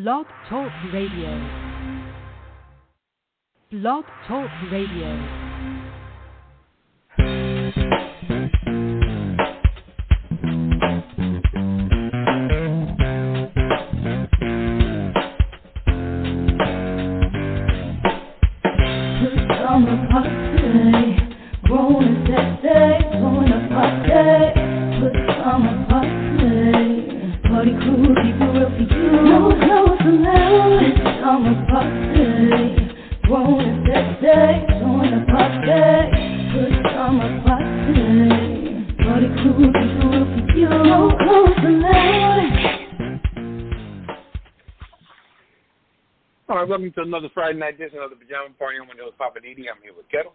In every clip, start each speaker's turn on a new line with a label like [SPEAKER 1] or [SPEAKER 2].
[SPEAKER 1] Blog Talk Radio. Blog Talk Radio.
[SPEAKER 2] Welcome to another Friday night edition of the Pajama Party. I'm with Poppa DD. I'm here with Ketel.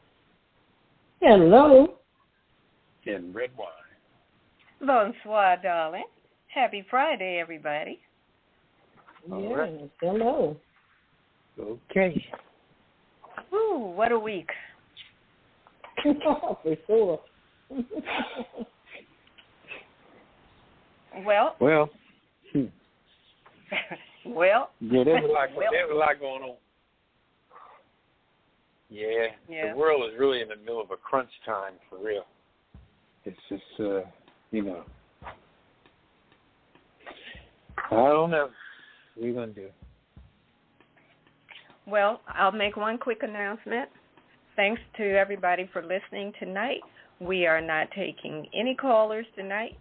[SPEAKER 3] Hello.
[SPEAKER 2] And Redwine.
[SPEAKER 4] Bonsoir, darling. Happy Friday, everybody.
[SPEAKER 3] Yes, right. Hello.
[SPEAKER 2] Okay.
[SPEAKER 4] Ooh, what a week.
[SPEAKER 3] For sure.
[SPEAKER 4] Well.
[SPEAKER 2] Well,
[SPEAKER 4] yeah,
[SPEAKER 2] there's a lot going on. Yeah, the world is really in the middle of a crunch time, for real. It's just, I don't know. What are you going to do?
[SPEAKER 4] Well, I'll make one quick announcement. Thanks to everybody for listening tonight. We are not taking any callers tonight,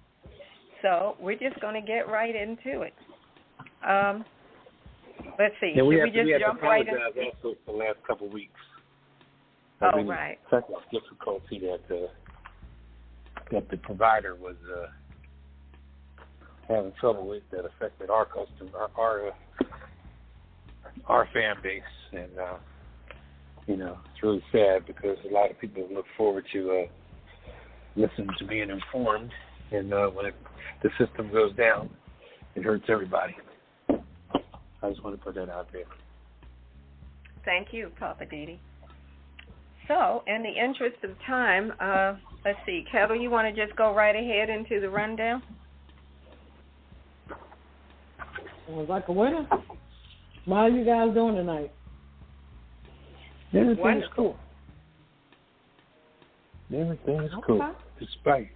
[SPEAKER 4] so we're just going to get right into it. Let's see.
[SPEAKER 2] Yeah, we
[SPEAKER 4] just jump right in?
[SPEAKER 2] Also for the last couple of weeks.
[SPEAKER 4] Right.
[SPEAKER 2] Technical difficulty that the provider was having trouble with that affected our our fan base, and it's really sad because a lot of people look forward to listening to being informed, and when the system goes down, it hurts everybody. I just want to put that out there.
[SPEAKER 4] Thank you, Poppa DD. So, in the interest of time, let's see, Ketel, you want to just go right ahead into the rundown?
[SPEAKER 3] Sounds like a winner. How are you guys doing tonight?
[SPEAKER 2] Everything's cool. Everything's cool. Despite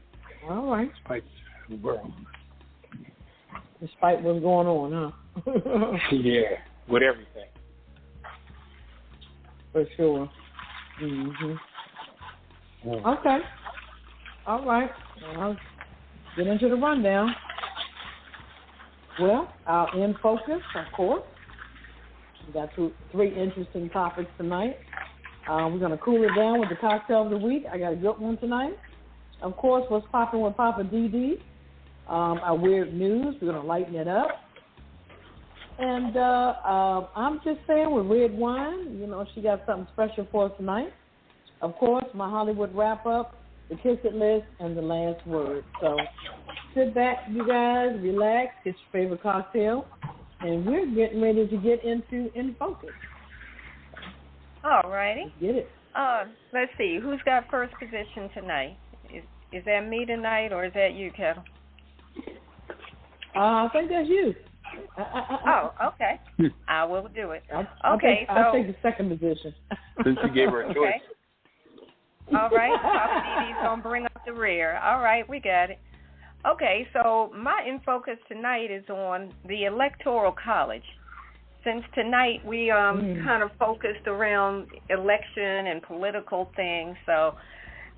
[SPEAKER 2] the world.
[SPEAKER 3] Despite what's going on, huh?
[SPEAKER 2] Yeah, with everything.
[SPEAKER 3] For sure. Mm-hmm. Yeah. Okay. All right. I'll get into the rundown. Well, our in focus, of course. We've got three interesting topics tonight. We're going to cool it down with the cocktail of the week. I got a good one tonight. Of course, what's popping with Poppa DD. Our weird news. We're going to lighten it up. And I'm just saying with Redwine, she got something special for us tonight. Of course, my Hollywood wrap-up, the Kiss It list, and the last word. So sit back, you guys, relax, get your favorite cocktail, and we're getting ready to get into In Focus.
[SPEAKER 4] All righty.
[SPEAKER 3] Let's get it.
[SPEAKER 4] Let's see. Who's got first position tonight? Is that me tonight, or is that you, Ketel?
[SPEAKER 3] I think that's you.
[SPEAKER 4] Okay. I will do it.
[SPEAKER 3] I'll take the second position.
[SPEAKER 2] Since you gave her a choice.
[SPEAKER 4] Okay. All right. Poppa DD's going to bring up the rear. All right, we got it. Okay, so my in focus tonight is on the Electoral College. Since tonight we kind of focused around election and political things, so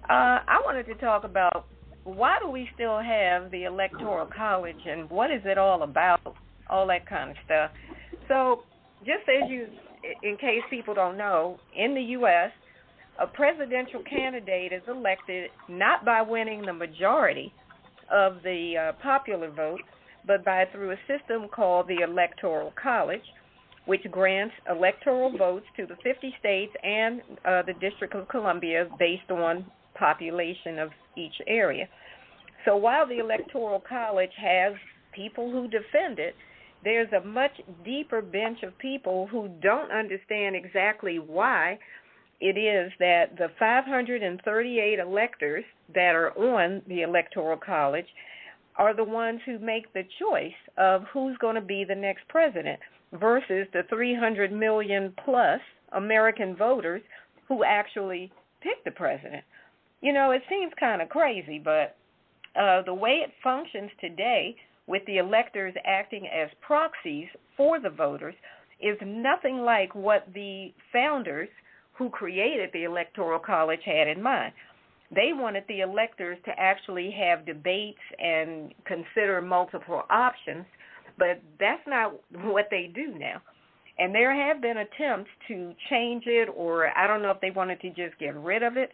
[SPEAKER 4] I wanted to talk about why do we still have the Electoral College and what is it all about, all that kind of stuff. So just in case people don't know, in the U.S., a presidential candidate is elected not by winning the majority of the popular vote, but through a system called the Electoral College, which grants electoral votes to the 50 states and the District of Columbia based on population of each area. So while the Electoral College has people who defend it, there's a much deeper bench of people who don't understand exactly why it is that the 538 electors that are on the Electoral College are the ones who make the choice of who's going to be the next president versus the 300 million plus American voters who actually pick the president. You know, it seems kind of crazy, but the way it functions today with the electors acting as proxies for the voters is nothing like what the founders who created the Electoral College had in mind. They wanted the electors to actually have debates and consider multiple options, but that's not what they do now. And there have been attempts to change it, or I don't know if they wanted to just get rid of it.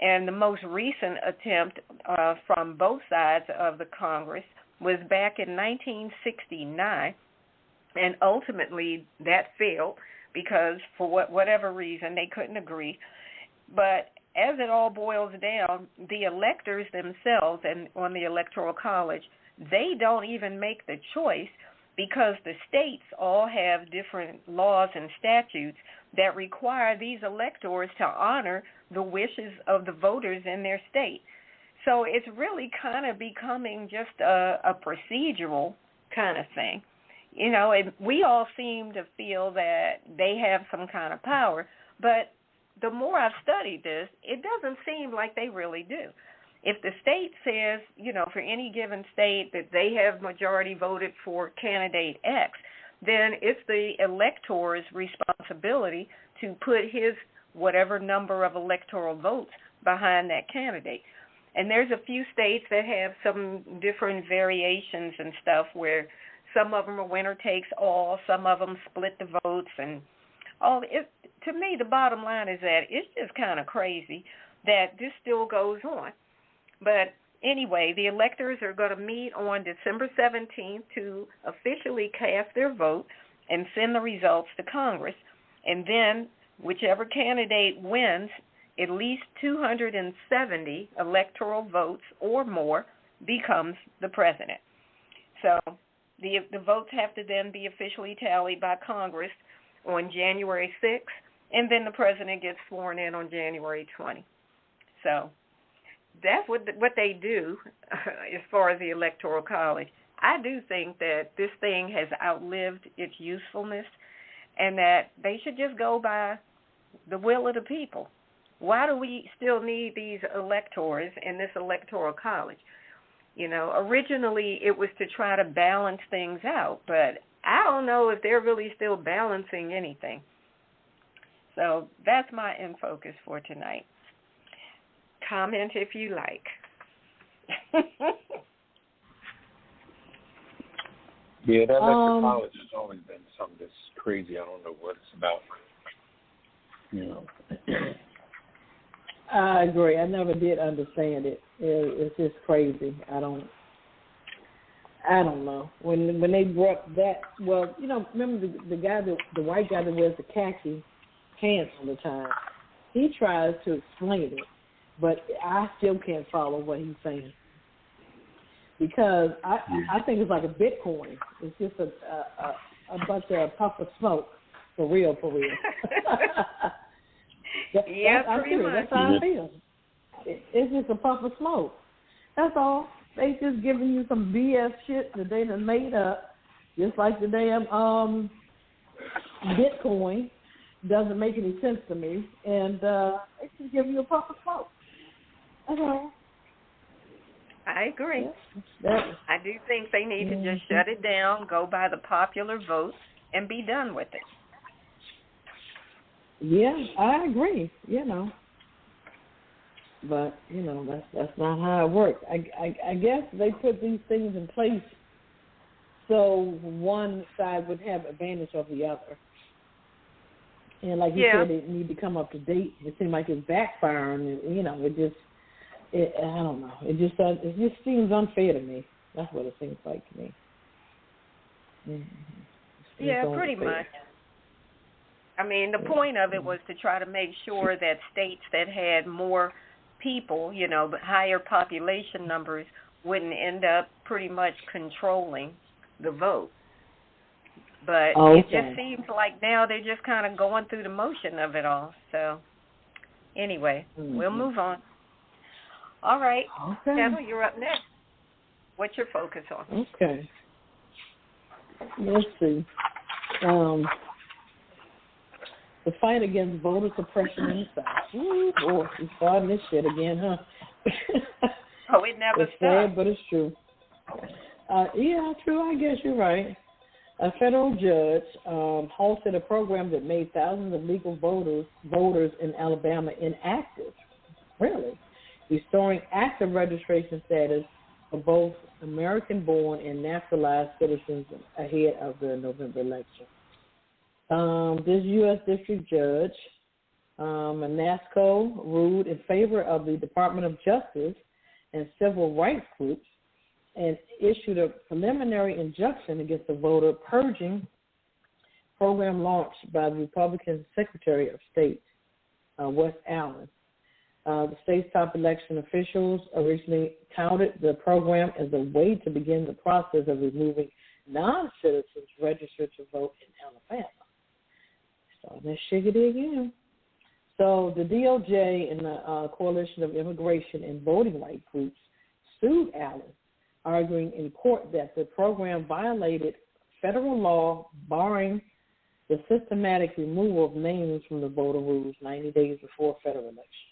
[SPEAKER 4] And the most recent attempt from both sides of the Congress was back in 1969, and ultimately that failed because for whatever reason they couldn't agree. But as it all boils down, the electors themselves and on the Electoral College, they don't even make the choice because the states all have different laws and statutes that require these electors to honor the wishes of the voters in their state. So it's really kind of becoming just a procedural kind of thing. You know, and we all seem to feel that they have some kind of power, but the more I've studied this, it doesn't seem like they really do. If the state says, you know, for any given state that they have majority voted for candidate X, then it's the elector's responsibility to put his whatever number of electoral votes behind that candidate. And there's a few states that have some different variations and stuff where some of them are winner takes all, some of them split the votes, and all. To me, the bottom line is that it's just kind of crazy that this still goes on. But anyway, the electors are going to meet on December 17th to officially cast their vote and send the results to Congress. And then whichever candidate wins at least 270 electoral votes or more becomes the president. So the votes have to then be officially tallied by Congress on January 6th, and then the president gets sworn in on January 20th. So that's what they do as far as the Electoral College. I do think that this thing has outlived its usefulness and that they should just go by the will of the people. Why do we still need these electors in this Electoral College? You know, originally it was to try to balance things out, but I don't know if they're really still balancing anything. So that's my in focus for tonight. Comment if you like.
[SPEAKER 2] Yeah, that Electoral College has always been something that's crazy. I don't know what it's about. You know.
[SPEAKER 3] I agree. I never did understand it. It's just crazy. I don't know. When they brought that, well, you know, remember the white guy that wears the khaki pants all the time? He tries to explain it, but I still can't follow what he's saying because I think it's like a Bitcoin. It's just a bunch of puff of smoke, for real.
[SPEAKER 4] Pretty much.
[SPEAKER 3] That's how I feel. It's just a puff of smoke. That's all. They just giving you some BS shit that they done made up, just like the damn Bitcoin doesn't make any sense to me, and they just give you a puff of smoke. That's all.
[SPEAKER 4] I agree.
[SPEAKER 3] Yeah.
[SPEAKER 4] I do think they need to just shut it down, go by the popular vote, and be done with it.
[SPEAKER 3] Yeah, I agree. You know, but you know that's not how it works. I guess they put these things in place so one side would have advantage of the other. And like you said, they need to come up to date. It seems like it's backfiring. And, you know, I don't know. It just seems unfair to me. That's what it seems like to me. Mm-hmm.
[SPEAKER 4] Yeah, pretty much. I mean, the point of it was to try to make sure that states that had more people, you know, higher population numbers, wouldn't end up pretty much controlling the vote. But it just seems like now they're just kind of going through the motion of it all. So anyway, we'll move on. All right.
[SPEAKER 3] Okay.
[SPEAKER 4] Ketel, you're up next. What's your focus on?
[SPEAKER 3] Okay. Let's see. The fight against voter suppression in the South. Ooh, boy, we're starting this shit again, huh?
[SPEAKER 4] Oh, it never
[SPEAKER 3] It's
[SPEAKER 4] stops.
[SPEAKER 3] sad, but it's true. Yeah, true. I guess you're right. A federal judge halted a program that made thousands of legal voters in Alabama inactive. Really, restoring active registration status for both American-born and naturalized citizens ahead of the November election. This U.S. District Judge, NASCO, ruled in favor of the Department of Justice and civil rights groups and issued a preliminary injunction against the voter purging program launched by the Republican Secretary of State, Wes Allen. The state's top election officials originally touted the program as a way to begin the process of removing non-citizens registered to vote in Alabama. Starting that shiggity again. So the DOJ and the Coalition of Immigration and Voting Rights Groups sued Allen, arguing in court that the program violated federal law barring the systematic removal of names from the voter rolls 90 days before federal election.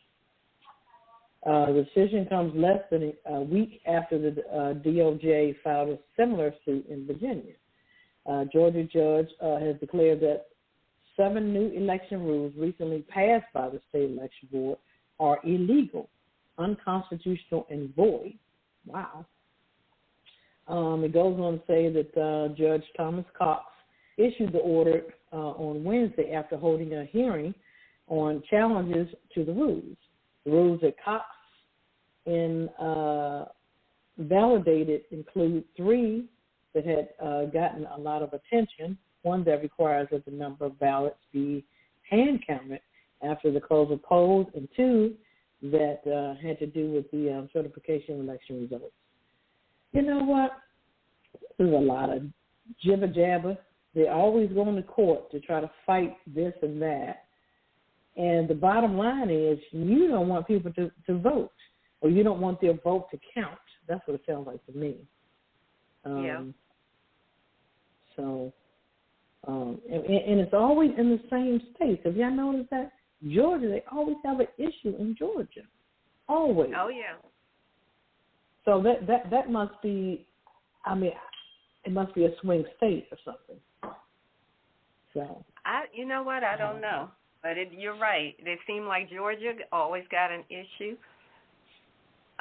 [SPEAKER 3] The decision comes less than a week after the DOJ filed a similar suit in Virginia. Georgia judge has declared that 7 new election rules recently passed by the state election board are illegal, unconstitutional, and void. Wow. It goes on to say that Judge Thomas Cox issued the order on Wednesday after holding a hearing on challenges to the rules. The rules that Cox validated include 3 that had gotten a lot of attention, one that requires that the number of ballots be hand-counted after the close of polls, and 2 that had to do with the certification of election results. You know what? There's a lot of jibber-jabber. They always go into court to try to fight this and that. And the bottom line is you don't want people to vote, or you don't want their vote to count. That's what it sounds like to me.
[SPEAKER 4] Yeah.
[SPEAKER 3] So, and it's always in the same states. Have y'all noticed that? Georgia, they always have an issue in Georgia. Always.
[SPEAKER 4] Oh, yeah.
[SPEAKER 3] So that must be, I mean, it must be a swing state or something. So.
[SPEAKER 4] You know what? I don't know. But you're right. It seemed like Georgia always got an issue.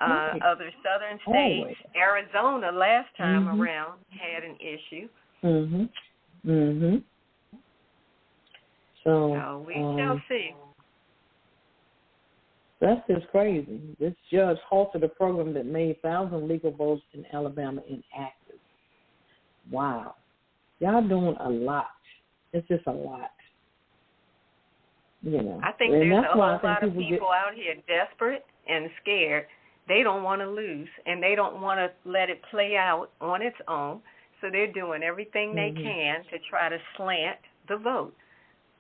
[SPEAKER 4] Other southern states,
[SPEAKER 3] always.
[SPEAKER 4] Arizona last time around had an issue. So we shall see.
[SPEAKER 3] That's just crazy. This judge halted a program that made 1,000 legal votes in Alabama inactive. Wow. Y'all doing a lot. It's just a lot. You know.
[SPEAKER 4] I think there's a whole lot of people out here desperate and scared. They don't want to lose, and they don't want to let it play out on its own. So they're doing everything they can to try to slant the vote.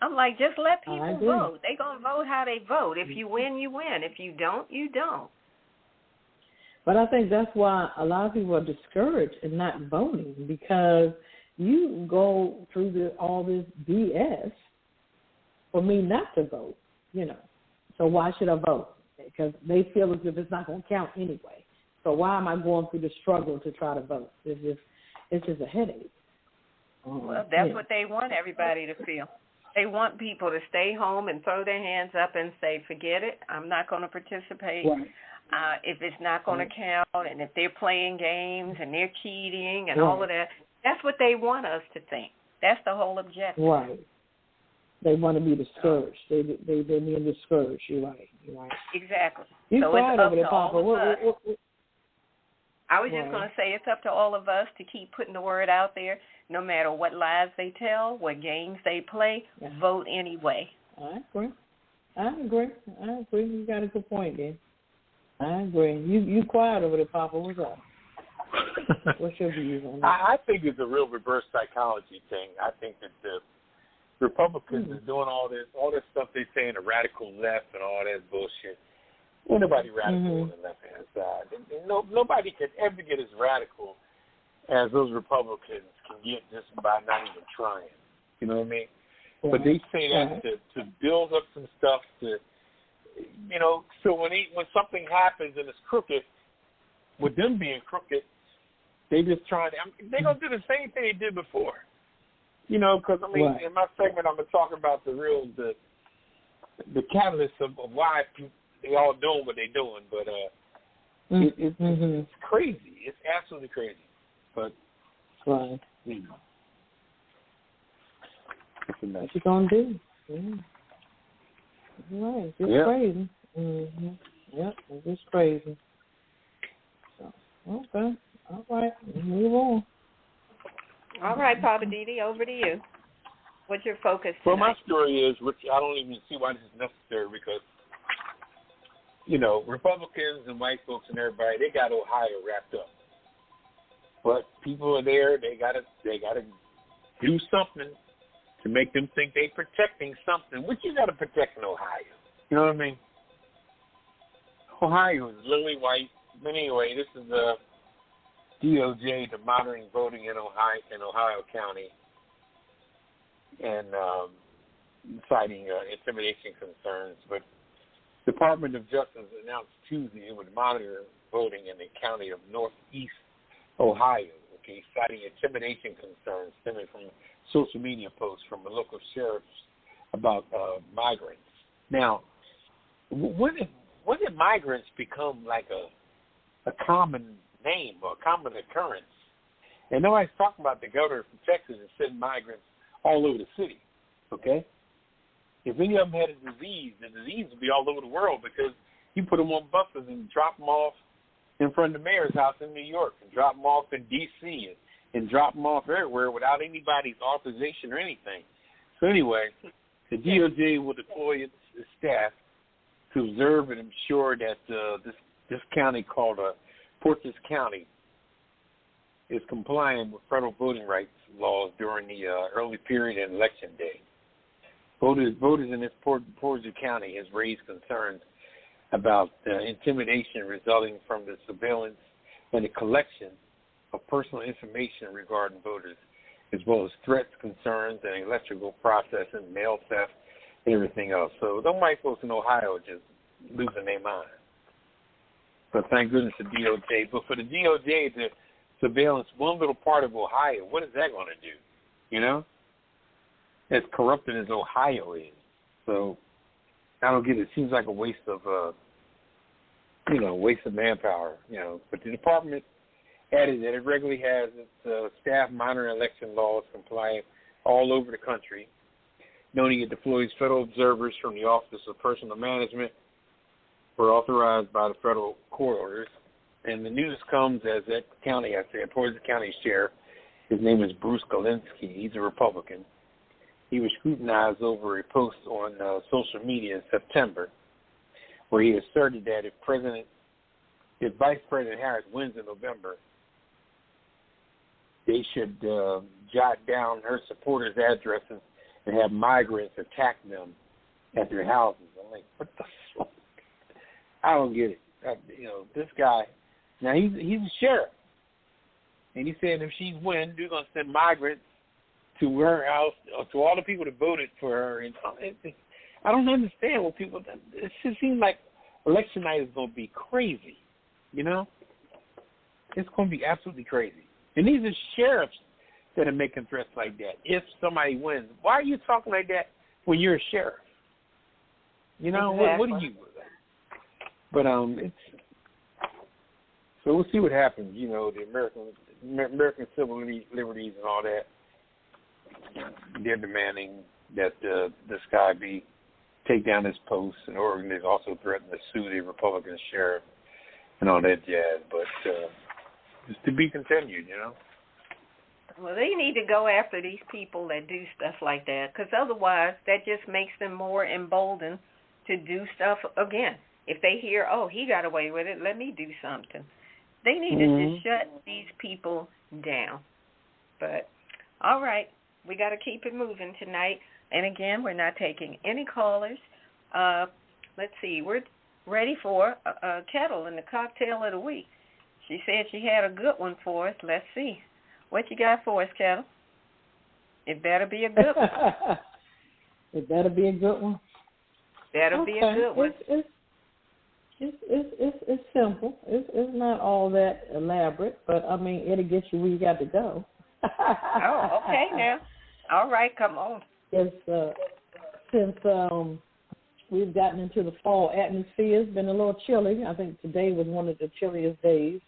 [SPEAKER 4] I'm like, just let people vote. They're going to vote how they vote. If you win, you win. If you don't, you don't.
[SPEAKER 3] But I think that's why a lot of people are discouraged in not voting, because you go through all this BS for me not to vote, you know. So why should I vote? Because they feel as if it's not going to count anyway. So why am I going through the struggle to try to vote? It's just a headache.
[SPEAKER 4] Well, that's what they want everybody to feel. They want people to stay home and throw their hands up and say, forget it, I'm not going to participate.
[SPEAKER 3] Right.
[SPEAKER 4] If it's not going to count, and if they're playing games and they're cheating and all of that, that's what they want us to think. That's the whole objective.
[SPEAKER 3] Right. They want to be discouraged. They're being discouraged. You're right.
[SPEAKER 4] Exactly.
[SPEAKER 3] You
[SPEAKER 4] so
[SPEAKER 3] quiet
[SPEAKER 4] it's up
[SPEAKER 3] over there,
[SPEAKER 4] to
[SPEAKER 3] Papa.
[SPEAKER 4] all of us. I was
[SPEAKER 3] right.
[SPEAKER 4] just going to say it's up to all of us to keep putting the word out there, no matter what lies they tell, what games they play, vote anyway.
[SPEAKER 3] I agree. You got a good point there. I agree. You quiet over there, Papa. What's up? What's your views on that?
[SPEAKER 2] I think it's a real reverse psychology thing. I think that the Republicans are doing all this stuff they say in the radical left and all that bullshit. Ain't nobody radical on the left-hand side. And nobody could ever get as radical as those Republicans can get just by not even trying. You know what I mean? Right. But they say that to build up some stuff to, you know, so when something happens and it's crooked, with them being crooked, they just trying to, they're going to do the same thing they did before. You know, because, I mean, in my segment, I'm going to talk about the catalyst of why they all doing what they're doing. But it's crazy. It's absolutely crazy. But, you know.
[SPEAKER 3] What you going to do? Right. It's crazy. Yep, it's just crazy. So, okay. All right. Move on.
[SPEAKER 4] All right, Poppa DD, over to you. What's your focus tonight?
[SPEAKER 2] Well, my story is, which I don't even see why this is necessary, because, you know, Republicans and white folks and everybody, they got Ohio wrapped up. But people are there, they gotta do something to make them think they're protecting something, which you gotta protect in Ohio. You know what I mean? Ohio is literally white. But anyway, this is the DOJ, the monitoring voting in Ohio County, and citing intimidation concerns. But Department of Justice announced Tuesday it would monitor voting in the county of Northeast Ohio, citing intimidation concerns stemming from social media posts from the local sheriffs about migrants. Now, when did migrants become like a common name or a common occurrence? And nobody's talking about the governor from Texas and sending migrants all over the city, okay? If any of them had a disease, the disease would be all over the world, because you put them on buses and drop them off in front of the mayor's house in New York, and drop them off in D.C., and drop them off everywhere without anybody's authorization or anything. So anyway, the DOJ will deploy its staff to observe and ensure that this county called Portsmouth County is compliant with federal voting rights laws during the early period and election day. Voters in this Portsmouth County has raised concerns about intimidation resulting from the surveillance and the collection of personal information regarding voters, as well as threats, concerns, and electrical processing, mail theft, and everything else. So them white folks in Ohio are just losing their mind. But thank goodness the DOJ. But for the DOJ to surveillance one little part of Ohio, what is that going to do? You know? As corrupted as Ohio is. So I don't get it. It seems like a waste of manpower, you know. But the department added that it regularly has its staff monitoring election laws compliant all over the country, noting it deploys federal observers from the Office of Personnel Management were authorized by the federal court orders. And the news comes as that county, Portsmouth County Sheriff, his name is Bruce Galinsky. He's a Republican. He was scrutinized over a post on social media in September where he asserted that if Vice President Harris wins in November, they should jot down her supporters' addresses and have migrants attack them at their houses. I'm like, what the fuck? I don't get it. This guy, now he's a sheriff. And he said if she wins, they're going to send migrants to her house, to all the people that voted for her. And I don't understand what people, it just seems like election night is going to be crazy, you know? It's going to be absolutely crazy. And these are sheriffs that are making threats like that. If somebody wins, why are you talking like that when you're a sheriff? You know,
[SPEAKER 4] exactly.
[SPEAKER 2] what do you? But it's so we'll see what happens. You know, the American civil liberties and all that. They're demanding that this guy take down his post, and Oregon is also threatening to sue the Republican sheriff and all that jazz. But it's to be continued, you know.
[SPEAKER 4] Well, they need to go after these people that do stuff like that, because otherwise that just makes them more emboldened to do stuff again. If they hear, oh, he got away with it, let me do something. They need to just shut these people down. But, all right, we got to keep it moving tonight. And, again, we're not taking any callers. Let's see, we're ready for Ketel and the cocktail of the week. She said she had a good one for us. Let's see. What you got for us, Ketel? It better be a good one.
[SPEAKER 3] It better be a good one.
[SPEAKER 4] Better be a good one.
[SPEAKER 3] It's simple. It's not all that elaborate, but I mean it'll get you where you got to go.
[SPEAKER 4] Oh, okay now. All right, come on.
[SPEAKER 3] It's since we've gotten into the fall atmosphere, it's been a little chilly. I think today was one of the chilliest days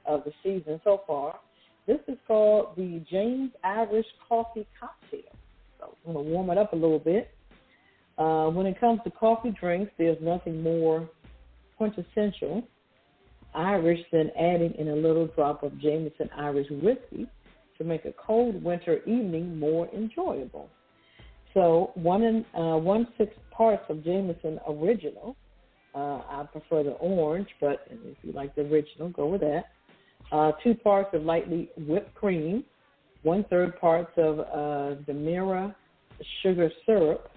[SPEAKER 3] of the season so far. This is called the James Irish Coffee Cocktail. So I'm going to warm it up a little bit. When it comes to coffee drinks, there's nothing more quintessential Irish than adding in a little drop of Jameson Irish whiskey to make a cold winter evening more enjoyable. So 1/6 parts of Jameson Original. I prefer the orange, but if you like the original, go with that. 2 parts of lightly whipped cream, 1/3 parts of Demerara sugar syrup,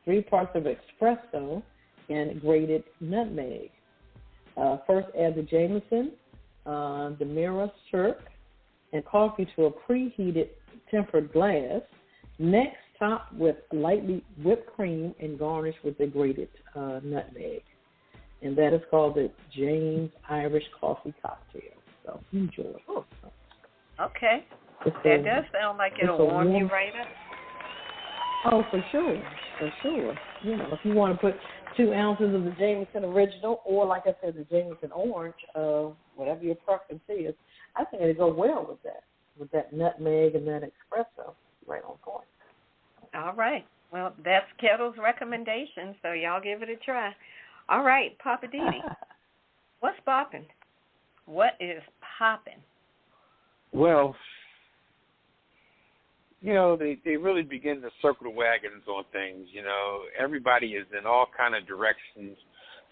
[SPEAKER 3] 3 parts of espresso, and grated nutmeg. First, add the Jameson, Demerara syrup, and coffee to a preheated tempered glass. Next, top with lightly whipped cream and garnish with the grated nutmeg. And that is called the James Irish Coffee Cocktail. So enjoy.
[SPEAKER 4] Ooh. Okay. That does sound like it'll warm you right up.
[SPEAKER 3] Oh, for sure. For sure. You know, if you want to put 2 ounces of the Jameson Original or, like I said, the Jameson Orange, whatever your preference is, I think it'll go well with that nutmeg and that espresso. Right on point.
[SPEAKER 4] All right. Well, that's Ketel's recommendation, so y'all give it a try. All right, Poppa DD. What's poppin'? What is poppin'?
[SPEAKER 2] Well, you know, they really begin to circle the wagons on things. You know, everybody is in all kind of directions.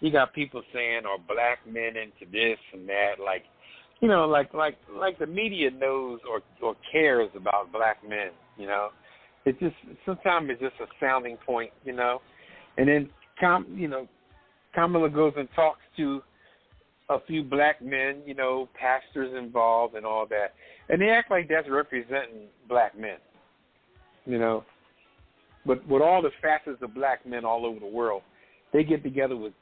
[SPEAKER 2] You got people saying, "Are black men into this and that?" Like, you know, like the media knows or cares about black men. You know, it's just sometimes it's just a sounding point. You know, and then Kamala goes and talks to a few black men, you know, pastors involved and all that, and they act like that's representing black men. You know, but with all the facets of black men all over the world, they get together with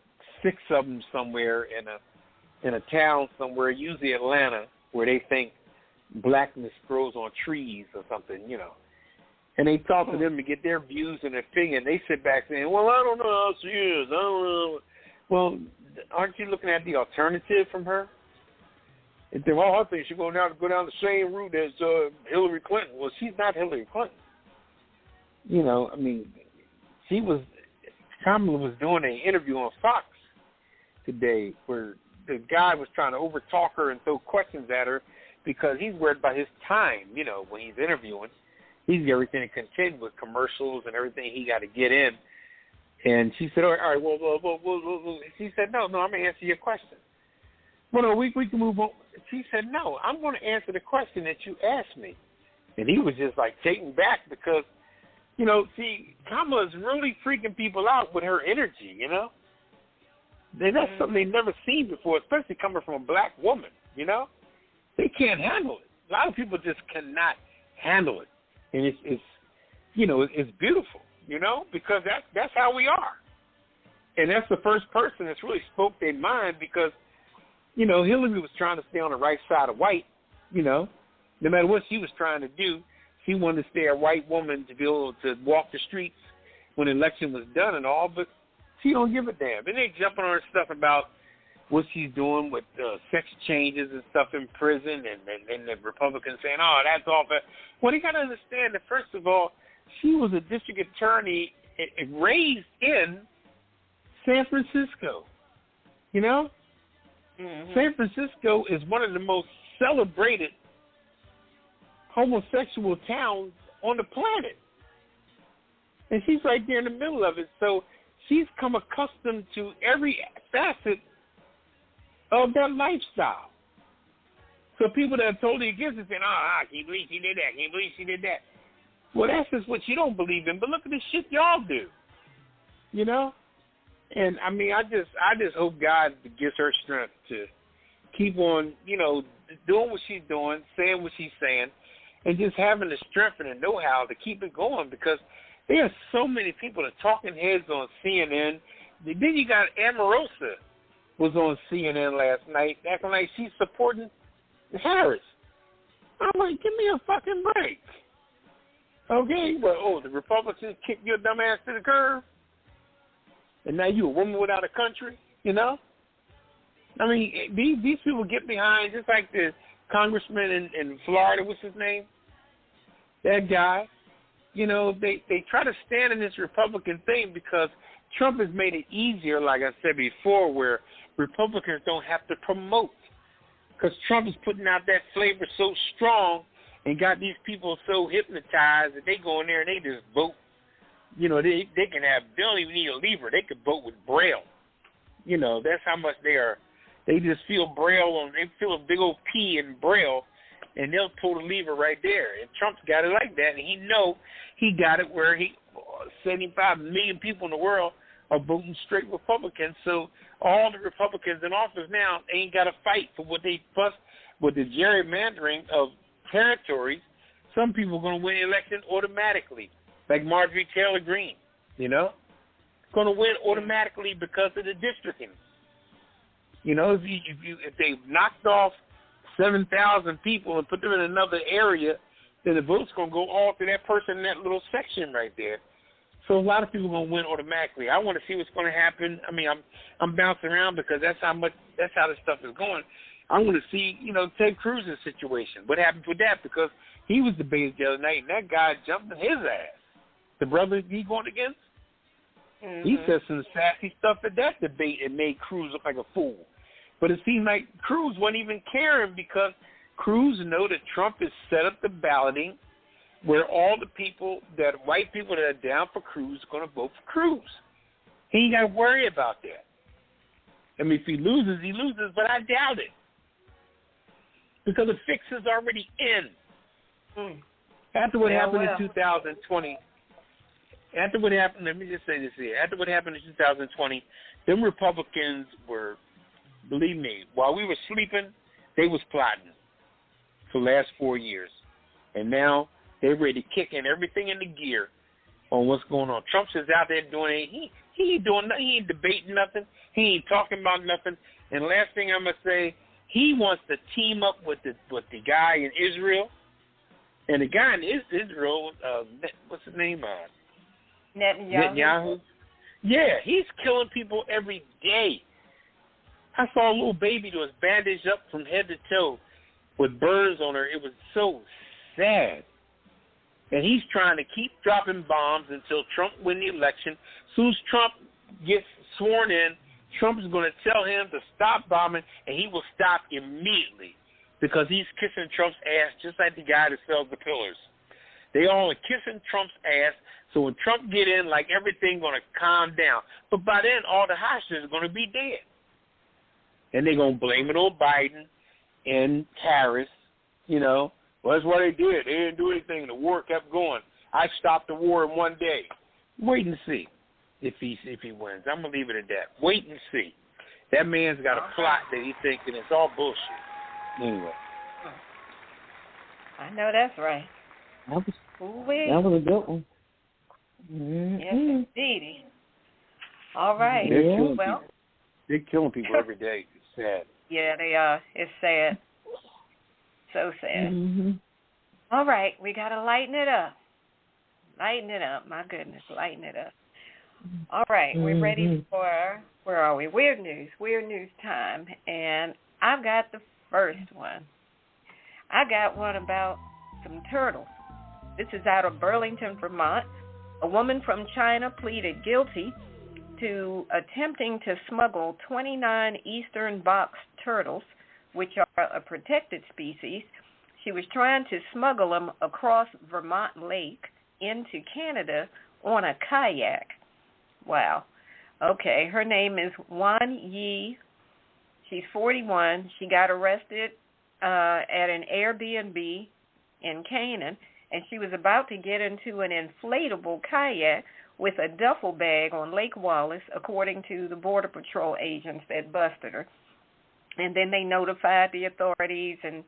[SPEAKER 2] 6 of them somewhere in a town somewhere, usually Atlanta, where they think blackness grows on trees or something, you know. And they talk to them to get their views and opinion. They sit back saying, "Well, I don't know how she is. I don't know." Well, aren't you looking at the alternative from her? And then, well, I think she's going to go down the same route as Hillary Clinton. Well, she's not Hillary Clinton. You know, I mean, Kamala was doing an interview on Fox today where the guy was trying to overtalk her and throw questions at her because he's worried about his time, you know, when he's interviewing. He's got everything to contend with commercials and everything he got to get in. And she said, all right, well. She said, no, I'm going to answer your question. Well, no, we can move on. She said, no, I'm going to answer the question that you asked me. And he was just like taken back because, you know, see, Kamala's really freaking people out with her energy, you know. That's something they've never seen before, especially coming from a black woman, you know. They can't handle it. A lot of people just cannot handle it. And it's you know, it's beautiful, you know, because that's how we are. And that's the first person that's really spoke their mind because, you know, Hillary was trying to stay on the right side of white, you know. No matter what she was trying to do, she wanted to stay a white woman to be able to walk the streets when the election was done and all, but she don't give a damn. And they jumping on her stuff about what she's doing with sex changes and stuff in prison and the Republicans saying, oh, that's all bad. Well, you got to understand that, first of all, she was a district attorney raised in San Francisco, you know? Mm-hmm. San Francisco is one of the most celebrated homosexual towns on the planet. And she's right there in the middle of it. So she's come accustomed to every facet of that lifestyle. So people that are totally against it saying, I can't believe she did that, can't believe she did that. Well, that's just what you don't believe in. But look at the shit y'all do, you know? And I mean, I just hope God gives her strength to keep on, doing what she's doing, saying what she's saying, and just having the strength and the know-how to keep it going, because there are so many people, the talking heads on CNN. Then you got Omarosa was on CNN last night acting like she's supporting Harris. I'm like, give me a fucking break. Okay, well, the Republicans kicked your dumb ass to the curb, and now you a woman without a country, I mean, these people get behind, just like the congressman in Florida, what's his name? That guy. They try to stand in this Republican thing because Trump has made it easier, like I said before, where Republicans don't have to promote. Because Trump is putting out that flavor so strong and got these people so hypnotized that they go in there and they just vote. They don't even need a lever. They could vote with Braille. That's how much they are. They just feel Braille they feel a big old P in Braille, and they'll pull the lever right there. And Trump's got it like that, and he got it where 75 million people in the world are voting straight Republicans. So all the Republicans in office now ain't got to fight for what they fussed with the gerrymandering of territories. Some people are going to win the election automatically, like Marjorie Taylor Greene, going to win automatically because of the districting. If they knocked off 7,000 people and put them in another area, then the vote's going to go all to that person in that little section right there. So a lot of people are going to win automatically. I want to see what's going to happen. I mean, I'm bouncing around because that's how this stuff is going. I want to see, Ted Cruz's situation. What happened with that? Because he was debated the other night, and that guy jumped in his ass. The brother he going against? Mm-hmm. He said some sassy stuff at that debate and made Cruz look like a fool. But it seemed like Cruz wasn't even caring because Cruz know that Trump has set up the balloting where all the white people that are down for Cruz are going to vote for Cruz. He ain't got to worry about that. I mean, if he loses, he loses, but I doubt it. Because the fix is already in. After what happened in 2020, let me just say this here. After what happened in 2020, them Republicans were, believe me, while we were sleeping, they was plotting for the last 4 years. And now they're ready to kick in everything into gear on what's going on. Trump's just out there doing it. He ain't doing nothing. He ain't debating nothing. He ain't talking about nothing. And the last thing I'm going to say, he wants to team up with the guy in Israel. And the guy in Israel, what's his name? Netanyahu. Yeah, he's killing people every day. I saw a little baby that was bandaged up from head to toe with burns on her. It was so sad. And he's trying to keep dropping bombs until Trump wins the election. As soon as Trump gets sworn in, Trump is going to tell him to stop bombing, and he will stop immediately because he's kissing Trump's ass just like the guy that sells the pillars. They all are kissing Trump's ass, so when Trump get in, like everything going to calm down. But by then, all the hostages are going to be dead. And they're going to blame it on Biden and Harris, Well, that's what they did. They didn't do anything. The war kept going. I stopped the war in one day. Wait and see if he wins. I'm going to leave it at that. Wait and see. That man's got a plot that he's thinking it's all bullshit. Anyway.
[SPEAKER 4] I know that's right.
[SPEAKER 3] That was a good one. Mm-hmm.
[SPEAKER 4] Yes, indeed. All right.
[SPEAKER 2] They're killing people every day. It's sad.
[SPEAKER 4] Yeah, they are. It's sad. So sad. Mm-hmm. All right, we got to lighten it up. Lighten it up. My goodness, lighten it up. All right, we're ready for, where are we? Weird news time. And I've got the first one. I got one about some turtles. This is out of Burlington, Vermont. A woman from China pleaded guilty to attempting to smuggle 29 eastern box turtles, which are a protected species. She was trying to smuggle them across Vermont Lake into Canada on a kayak. Wow. Okay, her name is Wan Yi. She's 41. She got arrested at an Airbnb in Canaan, and she was about to get into an inflatable kayak with a duffel bag on Lake Wallace, according to the Border Patrol agents that busted her. And then they notified the authorities and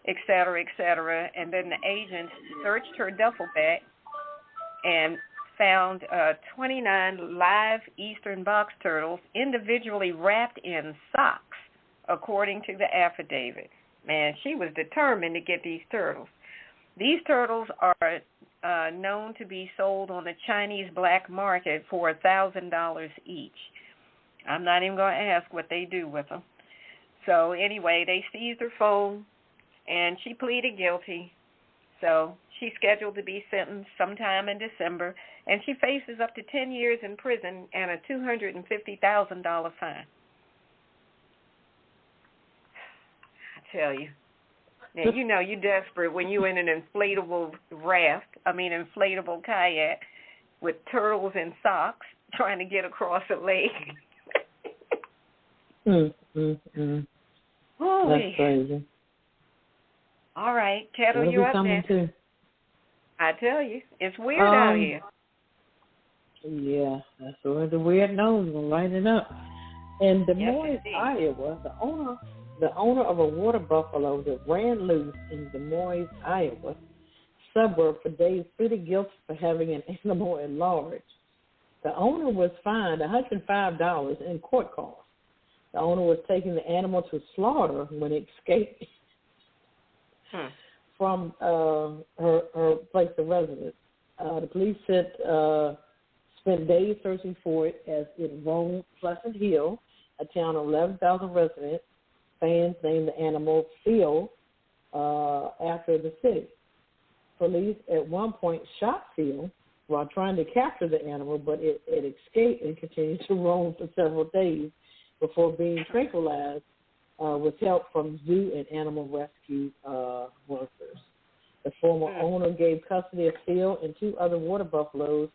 [SPEAKER 4] et cetera, and then the agents searched her duffel bag and found 29 live eastern box turtles individually wrapped in socks, according to the affidavit. Man, she was determined to get these turtles. These turtles are known to be sold on the Chinese black market for $1,000 each. I'm not even going to ask what they do with them. So anyway, they seized her phone, and she pleaded guilty. So she's scheduled to be sentenced sometime in December, and she faces up to 10 years in prison and a $250,000 fine. I tell you. Now, you know you're desperate when you're in an inflatable inflatable kayak with turtles and socks trying to get across a lake.
[SPEAKER 3] That's crazy.
[SPEAKER 4] All right, Ketel, you up next.
[SPEAKER 3] To?
[SPEAKER 4] I tell you, it's weird out here.
[SPEAKER 3] Yeah, that's where the weird nose will light it up. In Des Moines, Iowa, the owner of a water buffalo that ran loose in Des Moines, Iowa, suburb for days, pleaded guilty for having an animal at large. The owner was fined $105 in court costs. The owner was taking the animal to slaughter when it escaped from her place of residence. The police spent days searching for it as it roamed Pleasant Hill, a town of 11,000 residents. Fans named the animal Phil after the city. Police at one point shot Phil while trying to capture the animal, but it escaped and continued to roam for several days before being tranquilized with help from zoo and animal rescue workers. The former owner gave custody of Phil and two other water buffaloes,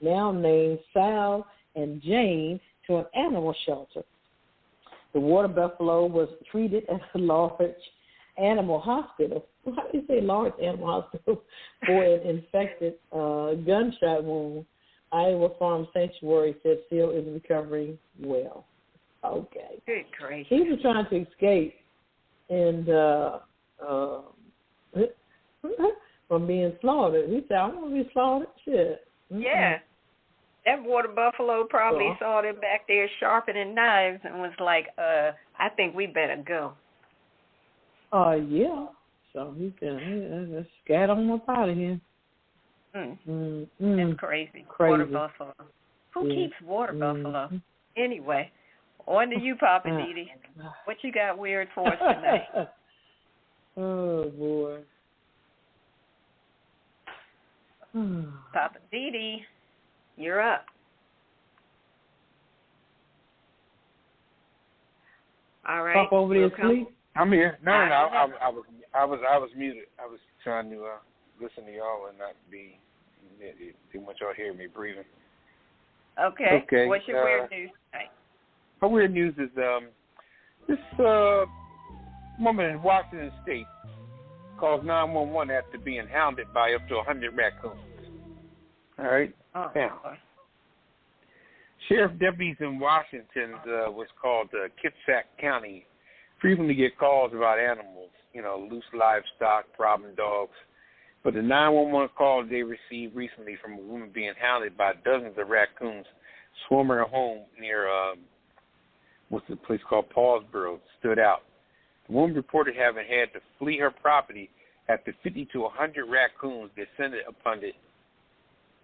[SPEAKER 3] now named Sal and Jane, to an animal shelter. The water buffalo was treated at a large animal hospital. How do you say large animal hospital? For an infected gunshot wound. Iowa Farm Sanctuary said Phil is recovering well. Okay.
[SPEAKER 4] Good gracious.
[SPEAKER 3] He was trying to escape and from being slaughtered. He said, I want to be slaughtered. Shit. Mm-hmm.
[SPEAKER 4] Yeah. That water buffalo probably saw them back there sharpening knives and was like, I think we better go.
[SPEAKER 3] Yeah. So he said, let's scat on up out of here.
[SPEAKER 4] That's crazy. Water buffalo. Who keeps water buffalo? Anyway, on to you, Poppa DD. What you got weird for us tonight?
[SPEAKER 3] Oh, boy.
[SPEAKER 4] Poppa DD, you're up. All right.
[SPEAKER 3] Pop over there, sleep.
[SPEAKER 2] I'm here. No. I was muted. I was trying to listen to y'all and not be too much y'all hear me breathing.
[SPEAKER 4] Okay. What's your weird news tonight?
[SPEAKER 2] My weird news is this woman in Washington State calls 911 after being hounded by up to 100 raccoons. All right? Now, sheriff deputies in Washington was called Kitsap County frequently get calls about animals, loose livestock, problem dogs. But the 911 call they received recently from a woman being hounded by dozens of raccoons swarming her home near what's the place called Paulsboro stood out. The woman reported having had to flee her property after 50 to 100 raccoons descended upon it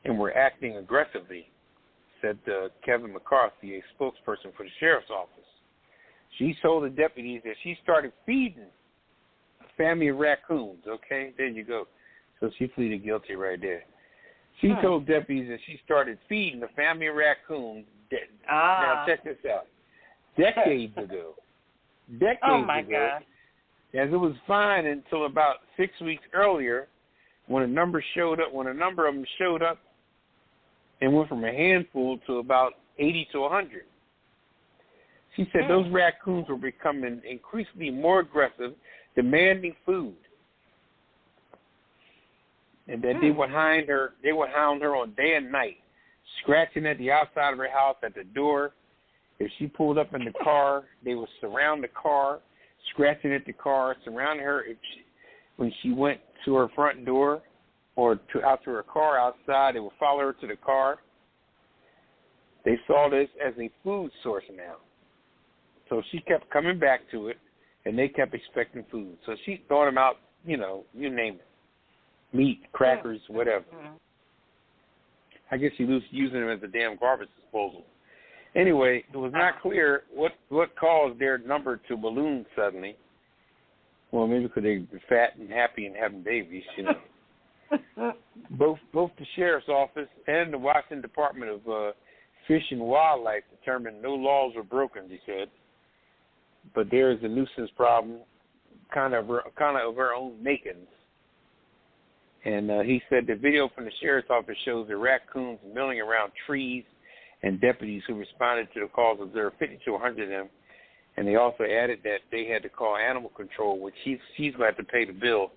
[SPEAKER 2] and were acting aggressively, said Kevin McCarthy, a spokesperson for the sheriff's office. She told the deputies that she started feeding a family of raccoons. Okay, there you go. So she pleaded guilty right there. She told deputies that she started feeding a family of raccoons. Now check this out. Decades ago.
[SPEAKER 4] Oh my God.
[SPEAKER 2] As it was fine until about 6 weeks earlier, when a number of them showed up and went from a handful to about 80 to 100. She said those raccoons were becoming increasingly more aggressive, demanding food, and that they would hound her on day and night. scratching at the outside of her house at the door. If she pulled up in the car, they would surround the car, scratching at the car, surrounding her. When she went to her front door or out to her car outside, they would follow her to the car. They saw this as a food source now. So she kept coming back to it, and they kept expecting food. So she thought them out, you name it. Meat, crackers, whatever. I guess she was using them as a damn garbage disposal. Anyway, it was not clear what caused their number to balloon suddenly. Well, maybe because they were fat and happy and having babies, Both the sheriff's office and the Washington Department of Fish and Wildlife determined no laws were broken, he said. But there is a nuisance problem, kind of of her own makings. And he said the video from the sheriff's office shows the raccoons milling around trees, and deputies who responded to the calls observed 50 to 100 of them. And they also added that they had to call animal control, which she's going to have to pay the bill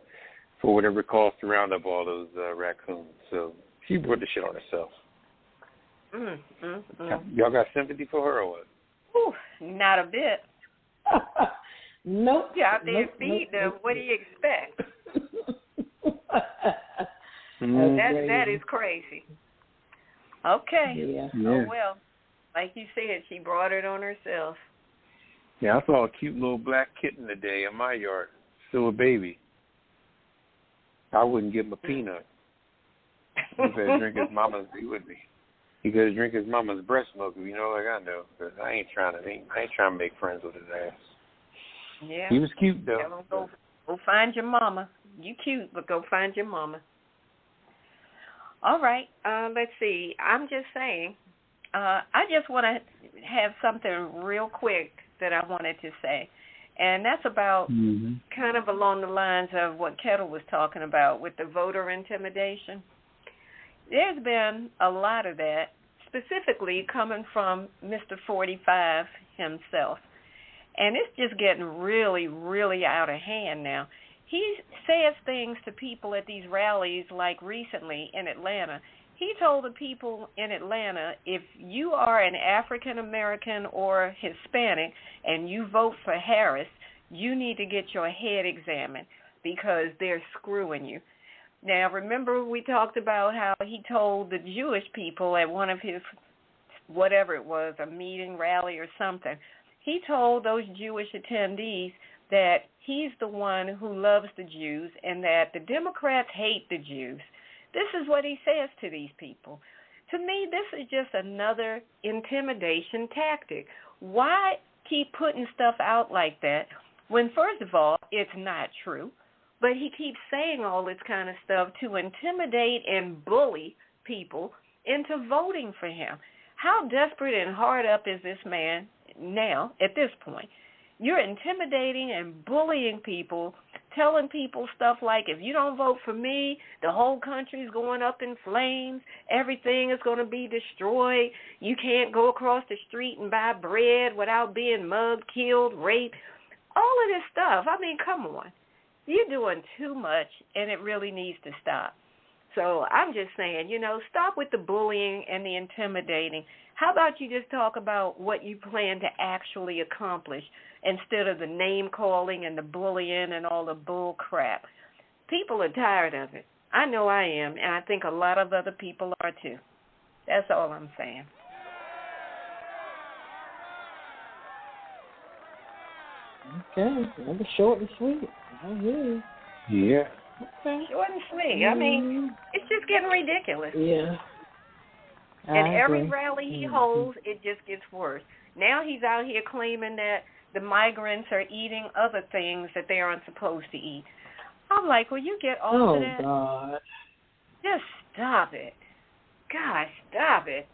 [SPEAKER 2] for whatever it costs to round up all those raccoons. So she brought the shit on herself. Y'all got sympathy for her or what?
[SPEAKER 4] Ooh, not a bit.
[SPEAKER 3] Nope.
[SPEAKER 4] Yeah, out there feeding them. What do you expect? That is crazy. Okay.
[SPEAKER 3] Yeah.
[SPEAKER 4] Oh, well. Like you said, she brought it on herself.
[SPEAKER 2] Yeah, I saw a cute little black kitten today in my yard. Still a baby. I wouldn't give him a peanut. He could drink his mama's. He could drink his mama's breast milk. Like I know, because I ain't trying to make friends with his ass.
[SPEAKER 4] Yeah.
[SPEAKER 2] He was cute though.
[SPEAKER 4] Go find your mama. You cute, but go find your mama. All right. Let's see. I'm just saying. I just want to have something real quick that I wanted to say. And that's about kind of along the lines of what Ketel was talking about with the voter intimidation. There's been a lot of that, specifically coming from Mr. 45 himself. And it's just getting really, really out of hand now. He says things to people at these rallies, like recently in Atlanta. He told the people in Atlanta, if you are an African American or Hispanic and you vote for Harris, you need to get your head examined because they're screwing you. Now, remember we talked about how he told the Jewish people at one of his, whatever it was, a meeting, rally or something, he told those Jewish attendees that he's the one who loves the Jews and that the Democrats hate the Jews. This is what he says to these people. To me, this is just another intimidation tactic. Why keep putting stuff out like that when, first of all, it's not true, but he keeps saying all this kind of stuff to intimidate and bully people into voting for him? How desperate and hard up is this man now at this point? You're intimidating and bullying people, telling people stuff like, if you don't vote for me, the whole country's going up in flames, everything is going to be destroyed, you can't go across the street and buy bread without being mugged, killed, raped, all of this stuff. I mean, come on. You're doing too much, and it really needs to stop. So I'm just saying, stop with the bullying and the intimidating. How about you just talk about what you plan to actually accomplish instead of the name-calling and the bullying and all the bull crap? People are tired of it. I know I am, and I think a lot of other people are too. That's all I'm saying.
[SPEAKER 3] Okay, that was short and sweet. I hear you.
[SPEAKER 2] Yeah.
[SPEAKER 3] Okay.
[SPEAKER 4] Short and sweet. I mean, it's just getting ridiculous.
[SPEAKER 3] Yeah.
[SPEAKER 4] And every rally he holds, it just gets worse. Now he's out here claiming that the migrants are eating other things that they aren't supposed to eat. I'm like, will you get off of that?
[SPEAKER 3] Oh, God.
[SPEAKER 4] Just stop it. Gosh, stop it.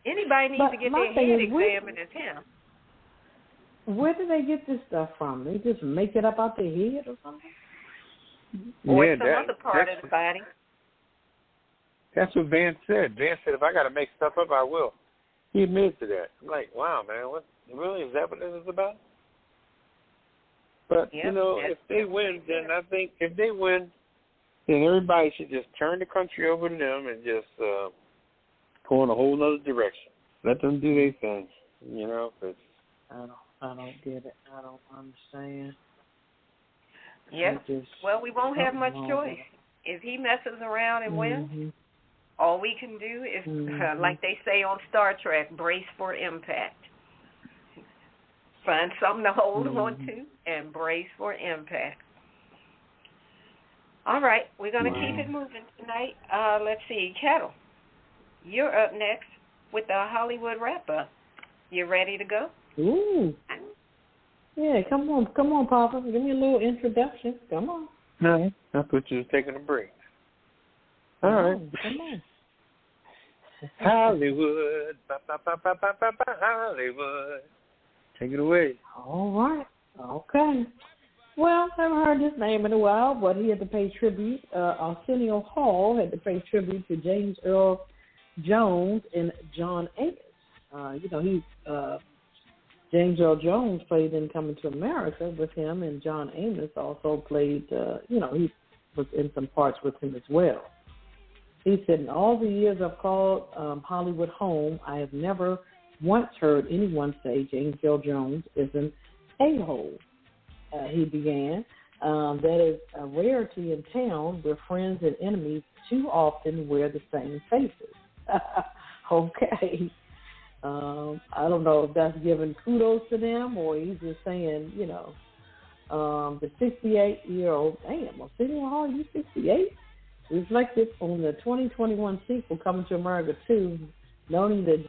[SPEAKER 4] Anybody needs to get their head examined as him.
[SPEAKER 3] Where do they get this stuff from? They just make it up out their head or something?
[SPEAKER 4] Or some other part of the body.
[SPEAKER 2] That's what Van said. Van said, if I got to make stuff up, I will. He admitted to that. I'm like, wow, man, what really is that what this is about? But, if they win, then I think if they win, then everybody should just turn the country over to them and just going a whole other direction. Let them do their thing, you know. Cause
[SPEAKER 3] I don't get it. I don't understand.
[SPEAKER 4] Yeah. Well, we won't have much choice. If he messes around and wins, all we can do is, like they say on Star Trek, brace for impact. Find something to hold on to and brace for impact. All right, we're going to keep it moving tonight. Let's see, Ketel, you're up next with the Hollywood wrap-up. You ready to go?
[SPEAKER 3] Ooh. Yeah, come on, Papa. Give me a little introduction. Come on.
[SPEAKER 2] No, I thought you was taking a break. All right.
[SPEAKER 3] Come on.
[SPEAKER 2] Hollywood. Hollywood. Take it away.
[SPEAKER 3] All right. Okay. Well, I haven't heard this name in a while, but he had to pay tribute. Arsenio Hall had to pay tribute to James Earl Jones and John Amos. James Earl Jones played in Coming to America with him, and John Amos also played, he was in some parts with him as well. He said, in all the years I've called Hollywood home, I have never once heard anyone say James Earl Jones is an a-hole. He began. That is a rarity in town where friends and enemies too often wear the same faces. Okay. I don't know if that's giving kudos to them or he's just saying, the 68-year-old, damn, Arsenio Hall, you 68? Reflected on the 2021 sequel, Coming to America 2, noting that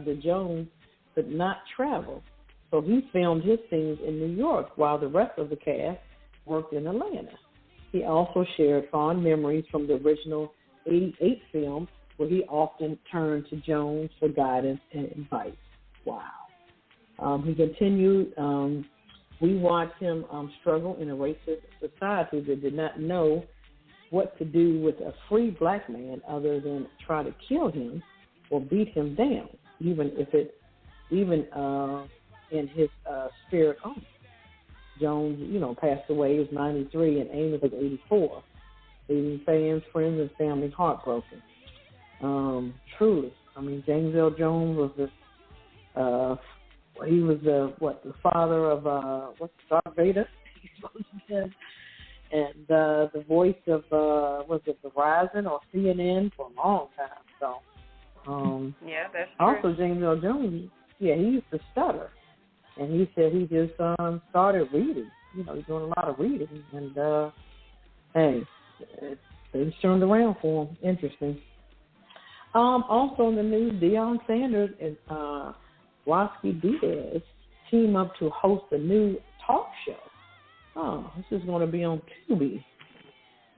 [SPEAKER 3] the Jones could not travel. So he filmed his scenes in New York while the rest of the cast worked in Atlanta. He also shared fond memories from the original 88 film where he often turned to Jones for guidance and advice. Wow. He continued, we watched him struggle in a racist society that did not know what to do with a free black man other than try to kill him or beat him down, even in his spirit home. Jones, passed away. He was 93, and Amos was 84, leaving fans, friends, and family heartbroken. Truly, James Earl Jones was the father of Darth Vader, and the voice of Verizon or CNN for a long time. So,
[SPEAKER 4] yeah, that's true.
[SPEAKER 3] Also, James Earl Jones, he used to stutter, and he said he just started reading. He's doing a lot of reading, and things turned around for him. Interesting. Also in the news, Deion Sanders and Roski Diaz team up to host a new talk show. Oh, this is going to be on Tubi.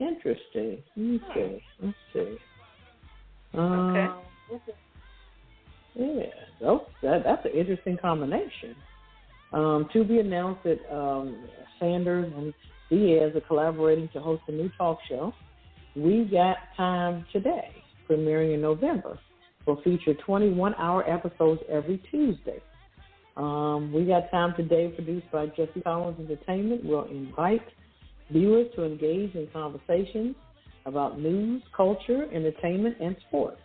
[SPEAKER 3] Interesting. Okay, let's see.
[SPEAKER 4] Okay.
[SPEAKER 3] Yeah, that's an interesting combination. Tubi announced that Sanders and Diaz are collaborating to host a new talk show, We Got Time Today, premiering in November. Will feature 21-hour episodes every Tuesday. We Got Time Today, produced by Jesse Collins Entertainment, will invite viewers to engage in conversations about news, culture, entertainment, and sports.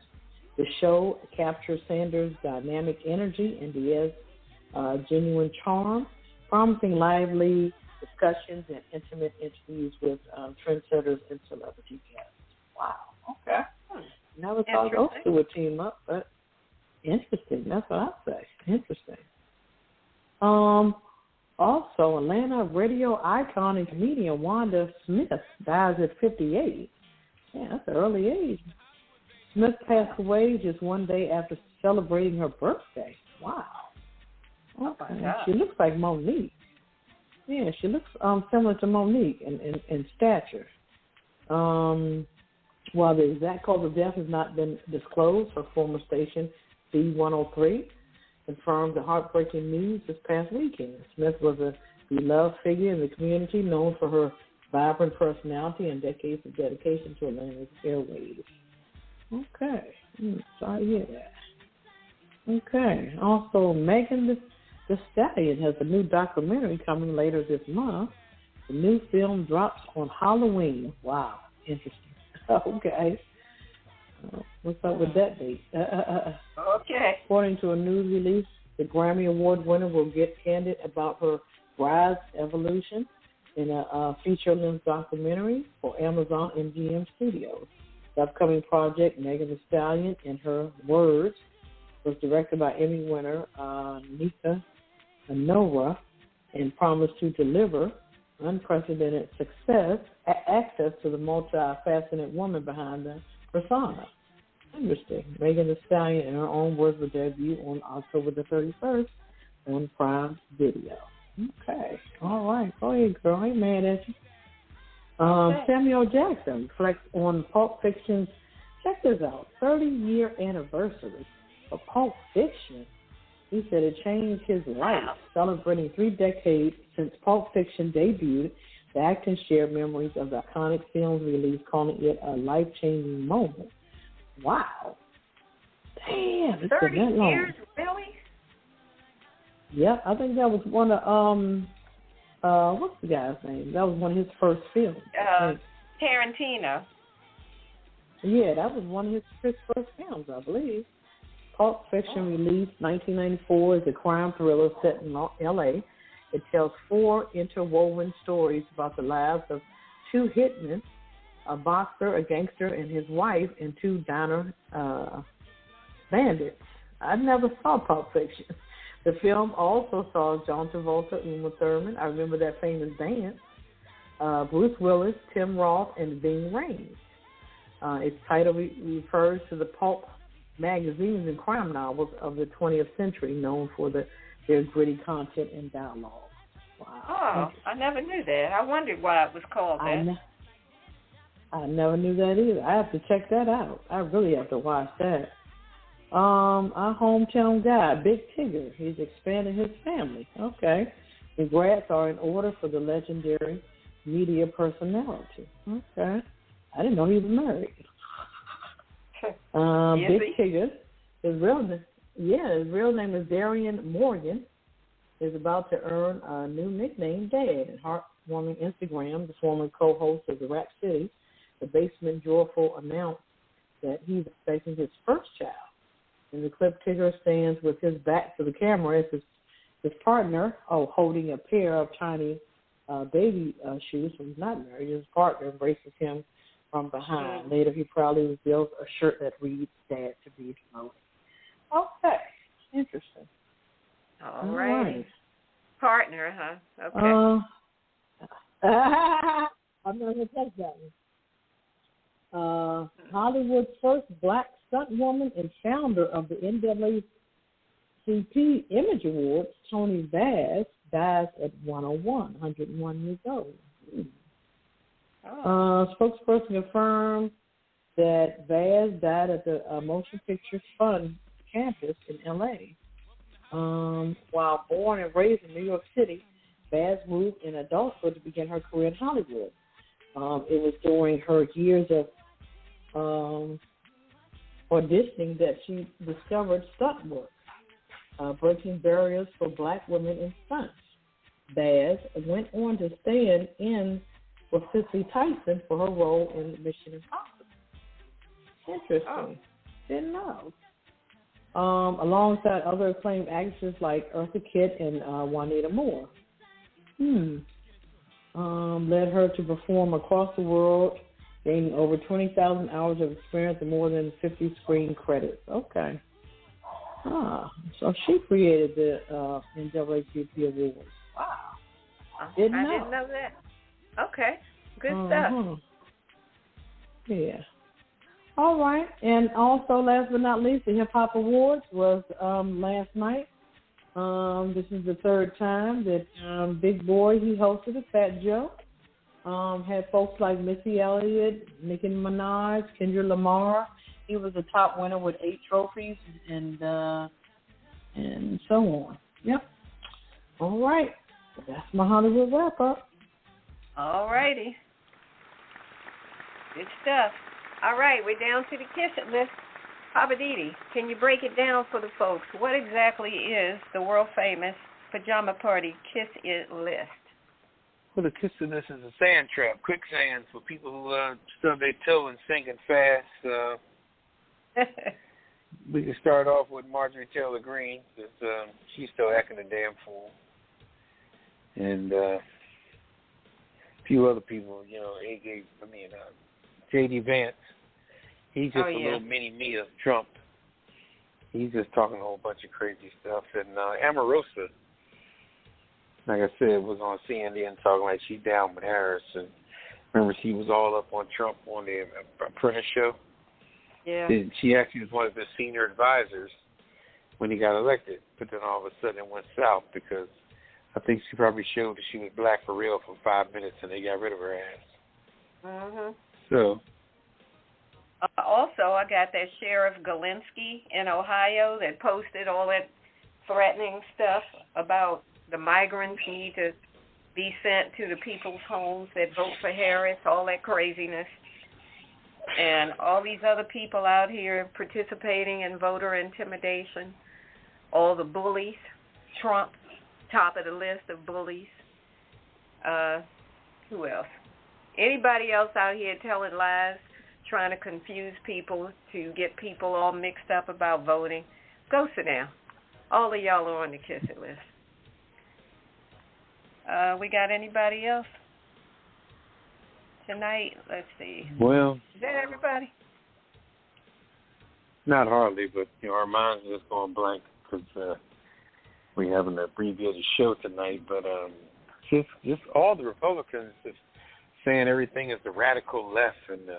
[SPEAKER 3] The show captures Sanders' dynamic energy and Diaz's genuine charm, promising lively discussions and intimate interviews with trendsetters and celebrity guests. Wow. Okay. Never thought those two would team up, but interesting. That's what I say. Interesting. Also, Atlanta radio icon and comedian Wanda Smith dies at 58. Yeah, that's an early age. Smith passed away just one day after celebrating her birthday. Wow. Okay. She looks like Monique. Yeah, she looks similar to Monique in stature. While the exact cause of death has not been disclosed, her former station, C103, confirmed the heartbreaking news this past weekend. Smith was a beloved figure in the community, known for her vibrant personality and decades of dedication to Atlanta's airwaves. Okay. Sorry to hear that. Okay. Also, Megan Thee Stallion has a new documentary coming later this month. The new film drops on Halloween. Wow. Interesting. Okay. What's up with that date?
[SPEAKER 4] Okay.
[SPEAKER 3] According to a news release, the Grammy Award winner will get candid about her rise evolution in a feature-length documentary for Amazon MGM Studios. The upcoming project, Megan Thee Stallion, in her words, was directed by Emmy winner Nika Nora and promised to deliver unprecedented access to the multifaceted woman behind the persona. Interesting. Megan Thee Stallion, in her own words, will debut on October the 31st on Prime Video. Okay. All right. Go ahead, girl. I ain't mad at you. Samuel Jackson reflects on Pulp Fiction's, check this out, 30-year anniversary of Pulp Fiction. He said it changed his life, celebrating 3 decades since Pulp Fiction debuted. The actor shared memories of the iconic film's release, calling it a life-changing moment. Wow. Damn, it's
[SPEAKER 4] 30
[SPEAKER 3] been that long.
[SPEAKER 4] years, really?
[SPEAKER 3] Yeah, I think that was one of, what's the guy's name? That was one of his first films.
[SPEAKER 4] Tarantino.
[SPEAKER 3] Yeah, that was one of his first films, I believe. Pulp Fiction, released 1994, is a crime thriller set in L.A. It tells 4 interwoven stories about the lives of 2 hitmen, a boxer, a gangster, and his wife, and 2 diner bandits. I never saw Pulp Fiction. The film also saw John Travolta, Uma Thurman. I remember that famous dance. Bruce Willis, Tim Roth, and Ving Rhames. Its title refers to the pulp magazines and crime novels of the 20th century, known for their gritty content and dialogue. Wow.
[SPEAKER 4] Oh, I never knew that. I wondered why it was called that.
[SPEAKER 3] I never knew that either. I have to check that out. I really have to watch that. Our hometown guy, Big Tigger, he's expanding his family. Okay. Congrats are in order for the legendary media personality. Okay. I didn't know he was married. Big Tigger, his real name is Darian Morgan, is about to earn a new nickname, Dad. In heartwarming Instagram, the former co-host of the Rap City, the Basement Joyful, announced that he's expecting his first child. In the clip, Tigger stands with his back to the camera as his partner, holding a pair of tiny baby shoes. So he's not married. His partner embraces him from behind. Later, he proudly reveals a shirt that reads "Dad to be promoted." Okay, interesting.
[SPEAKER 4] All right. Partner, huh? Okay.
[SPEAKER 3] I'm not going to touch that one. Hollywood's first black stunt woman and founder of the NAACP Image Awards, Tony Vaz, dies at 101 years old. Spokesperson confirmed that Vaz died at the Motion Picture Fund campus in L.A. While born and raised in New York City, Vaz moved in adulthood to begin her career in Hollywood. It was during her years of auditioning that she discovered stunt work, breaking barriers for black women in stunts. Vaz went on to stand in with Cicely Tyson for her role in Mission Impossible. Interesting. Didn't know. Alongside other acclaimed actresses like Eartha Kitt and Juanita Moore. Led her to perform across the world, gaining over 20,000 hours of experience and more than 50 screen credits. Okay. So she created the NAACP Awards. Wow. I didn't know
[SPEAKER 4] that. Okay. Good stuff.
[SPEAKER 3] Yeah. All right. And also, last but not least, the Hip Hop Awards was last night. This is the 3rd time that Big Boy, he hosted it, Fat Joe. Had folks like Missy Elliott, Nicki Minaj, Kendrick Lamar. He was the top winner with 8 trophies and so on. Yep. All right. That's my Hollywood wrap-up.
[SPEAKER 4] All righty. Good stuff. All right, we're down to the Kiss It list. Poppa DD, can you break it down for the folks? What exactly is the world-famous Pajama Party Kiss It list?
[SPEAKER 2] Well, the Kiss It list is a sand trap, quicksand for people who stub their toe and sinking fast. We can start off with Marjorie Taylor Greene, because she's still acting a damn fool. And a few other people, J.D. Vance. He's just a little mini-me of Trump. He's just talking a whole bunch of crazy stuff. And Omarosa, like I said, was on CNN talking like she's down with Harris. And remember, she was all up on Trump on the Apprentice show?
[SPEAKER 4] Yeah.
[SPEAKER 2] And she actually was one of his senior advisors when he got elected. But then all of a sudden it went south because I think she probably showed that she was black for real for 5 minutes and they got rid of her ass.
[SPEAKER 4] Mm-hmm.
[SPEAKER 2] So.
[SPEAKER 4] Also, I got that Sheriff Galinsky in Ohio that posted all that threatening stuff about the migrants need to be sent to the people's homes that vote for Harris, all that craziness. And all these other people out here participating in voter intimidation, all the bullies, Trump, top of the list of bullies. Who else? Anybody else out here telling lies, trying to confuse people to get people all mixed up about voting, go sit down. All of y'all are on the kiss it list. We got anybody else tonight? Let's see.
[SPEAKER 2] Well,
[SPEAKER 4] is that everybody?
[SPEAKER 2] Not hardly, but our minds are just going blank because we have an abbreviated show tonight. But just all the Republicans just saying everything is the radical left, and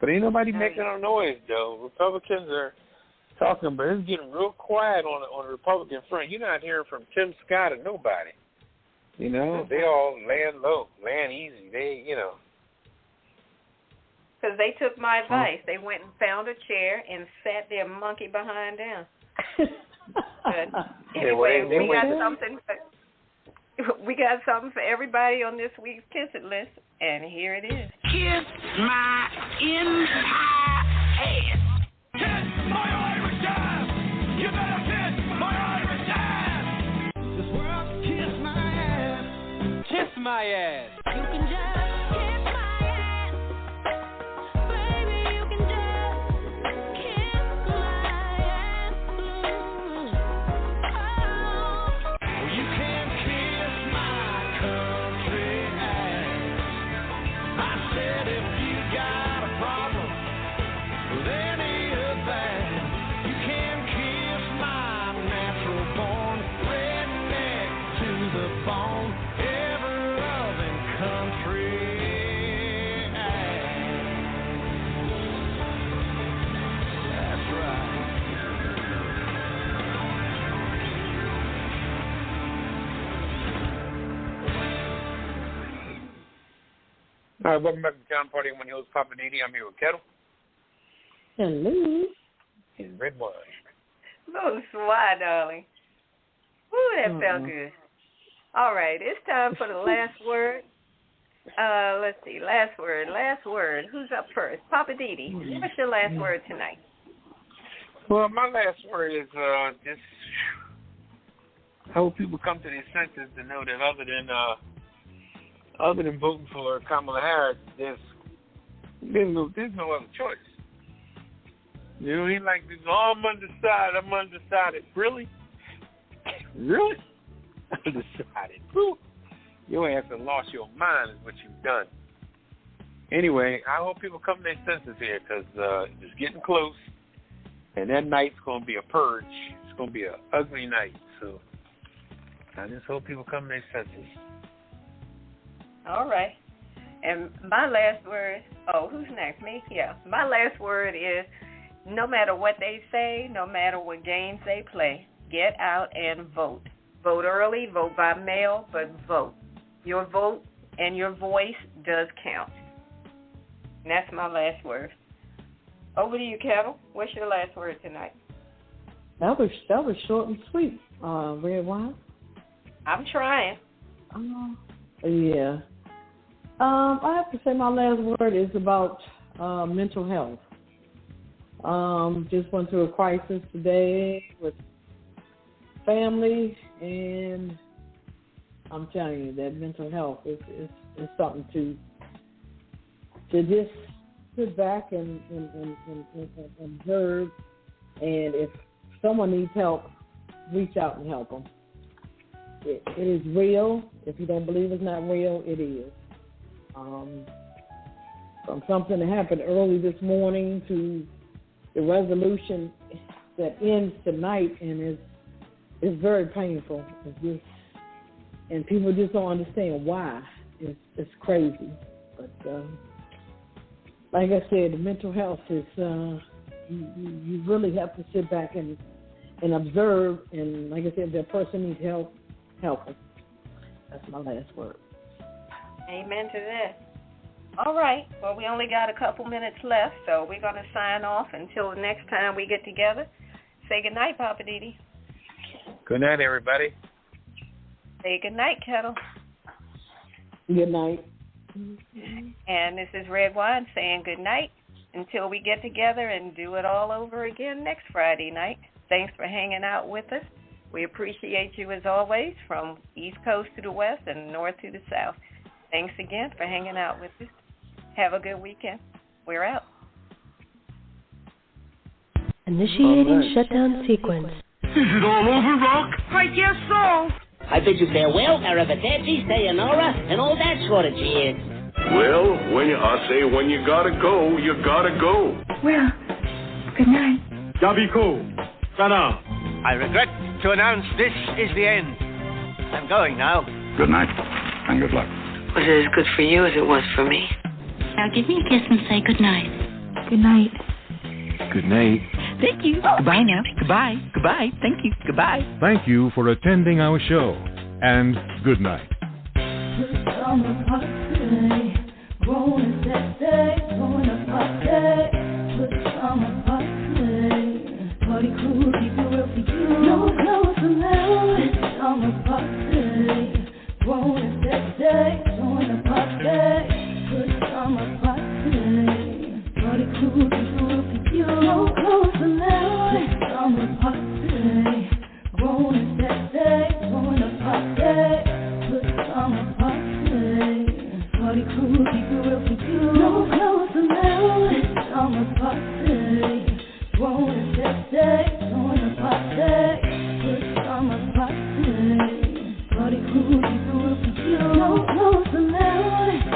[SPEAKER 2] but ain't nobody making no noise though. Republicans are talking, but it's getting real quiet on the Republican front. You're not hearing from Tim Scott or nobody. They all laying low, laying easy.
[SPEAKER 4] Because they took my advice. They went and found a chair and sat their monkey behind down. But anyway, we got something for everybody on this week's Kiss It list, and here it is.
[SPEAKER 5] Kiss my entire ass. Kiss my Irish ass. You better kiss my Irish ass. This world can kiss my ass. Kiss my ass. You can just kiss my ass. Baby, you can just kiss my ass. Oh, you can kiss my country ass. I said if you got a problem with any of that, you can kiss my natural born redneck to the bone, ever-loving country ass. That's right.
[SPEAKER 2] All right, welcome back to Pajama Party. I'm your host, Poppa DD. I'm here with Ketel
[SPEAKER 3] Hello.
[SPEAKER 2] and Redwine.
[SPEAKER 4] Bonsoir, darling. Ooh, that felt good. All right, it's time for the last word. Let's see, last word. Who's up first? Poppa DD. What's your last word tonight?
[SPEAKER 2] Well, my last word is just I hope people come to their senses to know that other than voting for Kamala Harris, there's no other choice. Ain't like this. Oh, I'm undecided. Really? Really? Undecided. Whew. Your ass have lost your mind is what you've done. Anyway, I hope people come to their senses here because it's getting close, and that night's going to be a purge. It's going to be an ugly night. So I just hope people come to their senses.
[SPEAKER 4] All right. And my last word, who's next? Me? Yeah. My last word is no matter what they say, no matter what games they play, get out and vote. Vote early, vote by mail, but vote. Your vote and your voice does count. And that's my last word. Over to you, Ketel. What's your last word tonight?
[SPEAKER 3] That was short and sweet, Redwine.
[SPEAKER 4] I'm trying.
[SPEAKER 3] Yeah. I have to say my last word is about mental health. Just went through a crisis today with family, and I'm telling you that mental health is something to just sit back and observe, and if someone needs help, reach out and help them. It is real. If you don't believe it's not real, it is. From something that happened early this morning to the resolution that ends tonight, and it's very painful. It's just, and people just don't understand why. It's crazy. But like I said, the mental health is you really have to sit back and observe. And like I said, if that person needs help, help them. That's my last word.
[SPEAKER 4] Amen to that. All right. Well, we only got a couple minutes left, so we're going to sign off until the next time we get together. Say good night, Poppa DD.
[SPEAKER 2] Good night, everybody.
[SPEAKER 4] Say good night, Ketel.
[SPEAKER 3] Good night.
[SPEAKER 4] And this is Redwine saying good night until we get together and do it all over again next Friday night. Thanks for hanging out with us. We appreciate you as always, from East Coast to the West and North to the South. Thanks again for hanging out with us. Have a good weekend. We're out.
[SPEAKER 1] Initiating shutdown sequence.
[SPEAKER 5] Is it all over, Rock?
[SPEAKER 6] I guess so.
[SPEAKER 7] I bid you farewell, arrivederci, sayonara, and all that sort of cheers.
[SPEAKER 8] Well, I say when you gotta go, you gotta go.
[SPEAKER 6] Well, good night.
[SPEAKER 5] Yabiko. Sana.
[SPEAKER 9] I regret to announce this is the end. I'm going now.
[SPEAKER 8] Good night, and good luck.
[SPEAKER 10] Was it as good for you as it was for me?
[SPEAKER 11] Now give me a kiss and say good night.
[SPEAKER 6] Good night.
[SPEAKER 8] Good night.
[SPEAKER 11] Thank you. Goodbye now. Goodbye. Goodbye. Thank you. Goodbye.
[SPEAKER 12] Thank you for attending our show, and good night.
[SPEAKER 5] Party crew, keep it real for you. No clothes allowed. Pajama Party. Rolling that day, join the party. Pajama Party. Party crew, keep it real for you. No clothes allowed. Pajama Party. Rolling that day, join the party. Pajama Party. Party crew, keep it real for you. No clothes allowed. Pajama Party. Rolling that day, join the party. Pajama Party. Party crew, keep it real for you. No clothes allowed.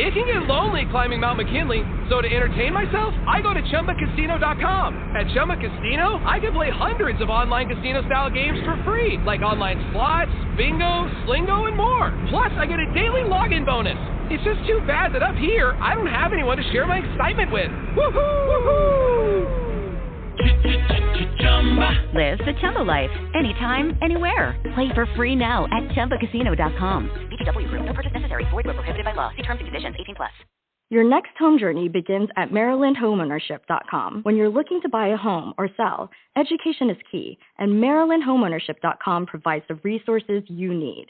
[SPEAKER 13] It can get lonely climbing Mount McKinley, so to entertain myself, I go to ChumbaCasino.com. At Chumba Casino, I can play hundreds of online casino-style games for free, like online slots, bingo, Slingo, and more. Plus, I get a daily login bonus. It's just too bad that up here, I don't have anyone to share my excitement with. Woohoo! Woohoo!
[SPEAKER 14] Live the Chumba life. Anytime, anywhere. Play for free now at ChumbaCasino.com. VGW Group. No purchase necessary. Void where prohibited by law. See terms and conditions. 18+.
[SPEAKER 15] Your next home journey begins at MarylandHomeownership.com. When you're looking to buy a home or sell, education is key, and MarylandHomeownership.com provides the resources you need.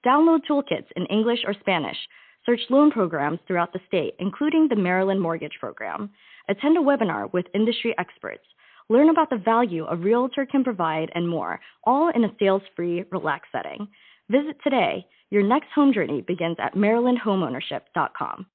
[SPEAKER 15] Download toolkits in English or Spanish. Search loan programs throughout the state, including the Maryland Mortgage Program. Attend a webinar with industry experts. Learn about the value a realtor can provide and more, all in a sales-free, relaxed setting. Visit today. Your next home journey begins at MarylandHomeownership.com.